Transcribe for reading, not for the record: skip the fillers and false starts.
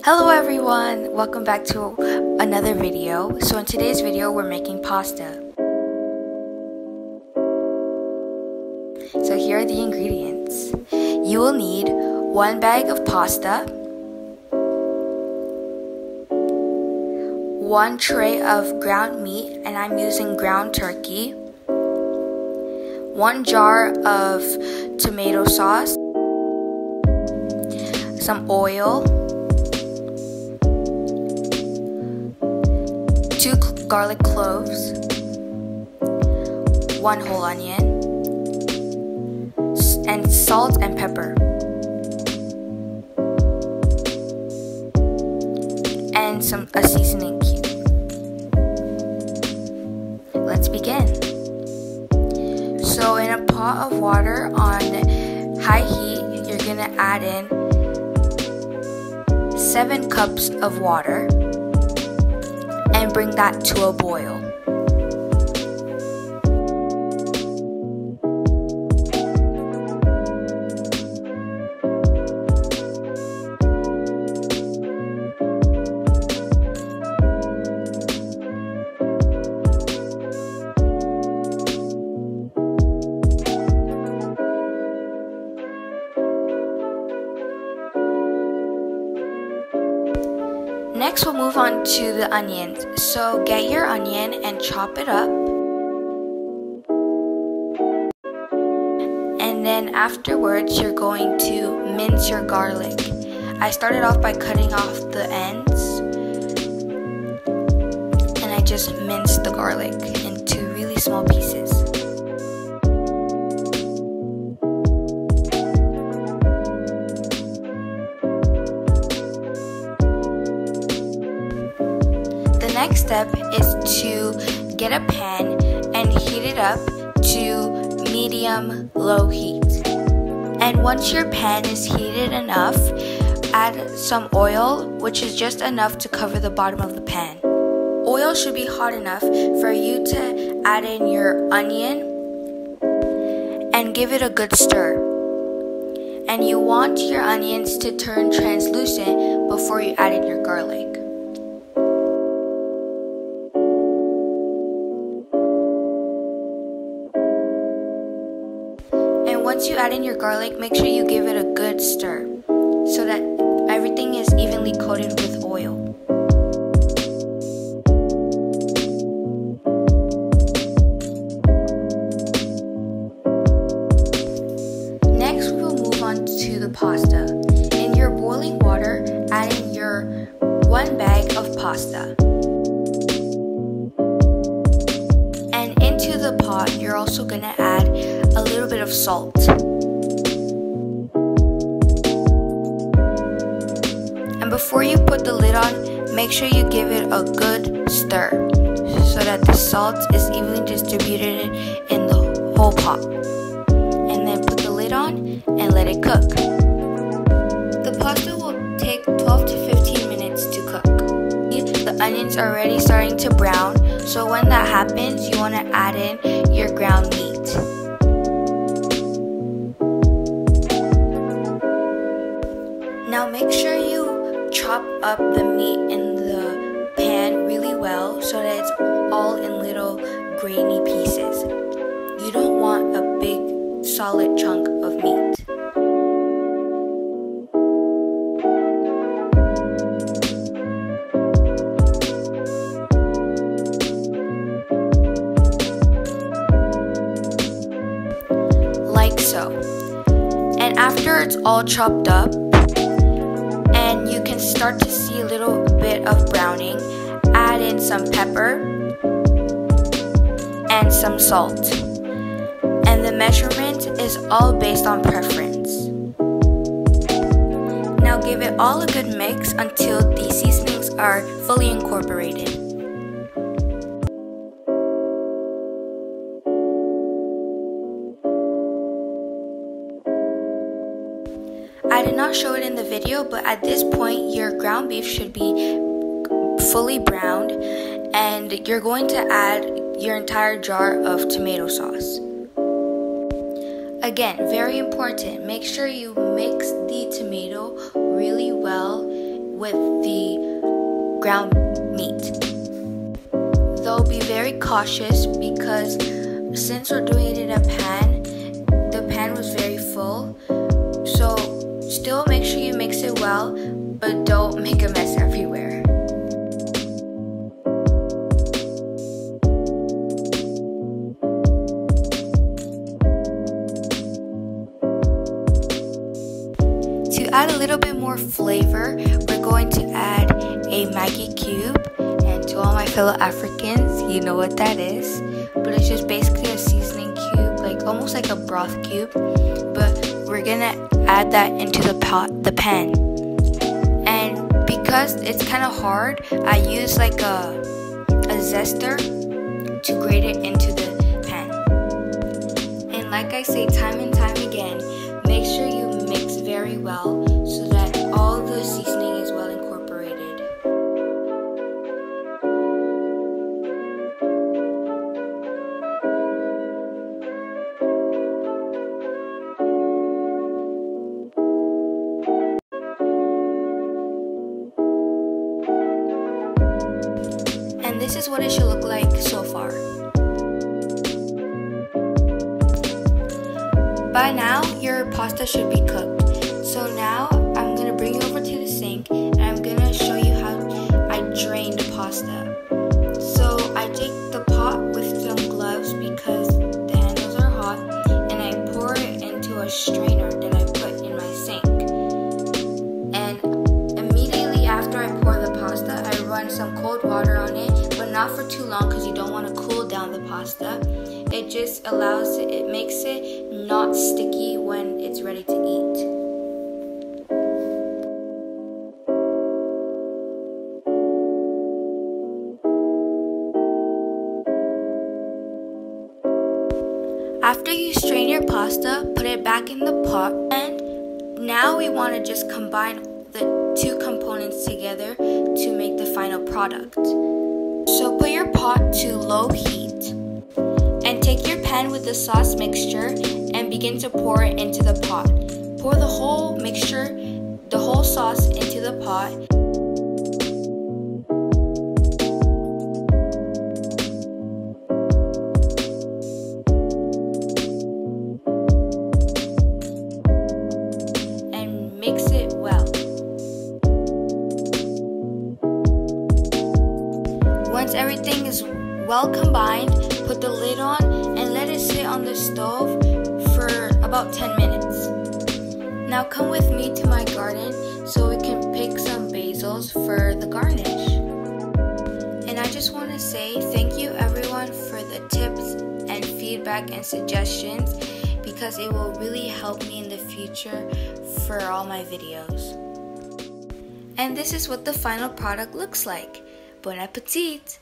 Hello everyone, welcome back to another video. So in today's video we're making pasta. So here are the ingredients. You will need 1 bag of pasta, 1 tray of ground meat, and I'm using ground turkey, 1 jar of tomato sauce, some oil, 2 garlic cloves, 1 whole onion, and salt and pepper, and a seasoning cube. Let's begin. So in a pot of water on high heat, you're gonna add in 7 cups of water and bring that to a boil. Next, we'll move on to the onions. So get your onion and chop it up. And then afterwards, you're going to mince your garlic. I started off by cutting off the ends. And I just minced the garlic into really small pieces. The next step is to get a pan and heat it up to medium-low heat. And once your pan is heated enough, add some oil, which is just enough to cover the bottom of the pan. Oil should be hot enough for you to add in your onion and give it a good stir. And you want your onions to turn translucent before you add in your garlic. Once you add in your garlic, make sure you give it a good stir so that everything is evenly coated with oil. Next, we will move on to the pasta. In your boiling water, add in your 1 bag of pasta. And into the pot, you're also going to add a little bit of salt. And before you put the lid on, make sure you give it a good stir so that the salt is evenly distributed in the whole pot. And then put the lid on and let it cook. The pasta will take 12 to 15 minutes to cook. The onions are already starting to brown, so when that happens, you want to add in your ground meat. Now make sure you chop up the meat in the pan really well so that it's all in little grainy pieces. You don't want a big solid chunk of meat. Like so. And after it's all chopped up, and you can start to see a little bit of browning, add in some pepper and some salt. And the measurement is all based on preference. Now give it all a good mix until the seasonings are fully incorporated. I did not show it in the video, but at this point your ground beef should be fully browned, and you're going to add your entire jar of tomato sauce. Again, very important, make sure you mix the tomato really well with the ground meat. Though be very cautious because since we're doing it in a pan, the pan was very full. So still make sure you mix it well, but don't make a mess everywhere. To add a little bit more flavor, we're going to add a Maggi cube. And to all my fellow Africans, you know what that is. But it's just basically a seasoning cube, like almost like a broth cube. But we're gonna add that into the pan. And because it's kind of hard, I use like a zester to grate it into the pan. And like I say time and time again, make sure you mix very well so that all the seasoning is well incorporated. And this is what it should look like so far. By now, your pasta should be cooked. So now, I'm going to bring you over to the sink and I'm going to show you how I drain the pasta. So I take the pot with some gloves because the handles are hot, and I pour it into a strainer that I put in my sink. And immediately after I pour the pasta, I run some cold water on it, but not for too long because you don't want to cool down the pasta. It just allows it makes it not sticky when it's ready to eat. After you strain your pasta, put it back in the pot, and now we want to just combine the two components together to make the final product. So put your pot to low heat and take your pan with the sauce mixture and begin to pour it into the pot. Pour the whole mixture, the whole sauce into the pot. And mix it well. Once everything is well combined, put the lid on and let it sit on the stove for about 10 minutes. Now come with me to my garden so we can pick some basils for the garnish. And I just want to say thank you everyone for the tips and feedback and suggestions, because it will really help me in the future for all my videos. And this is what the final product looks like. Bonne Appetite!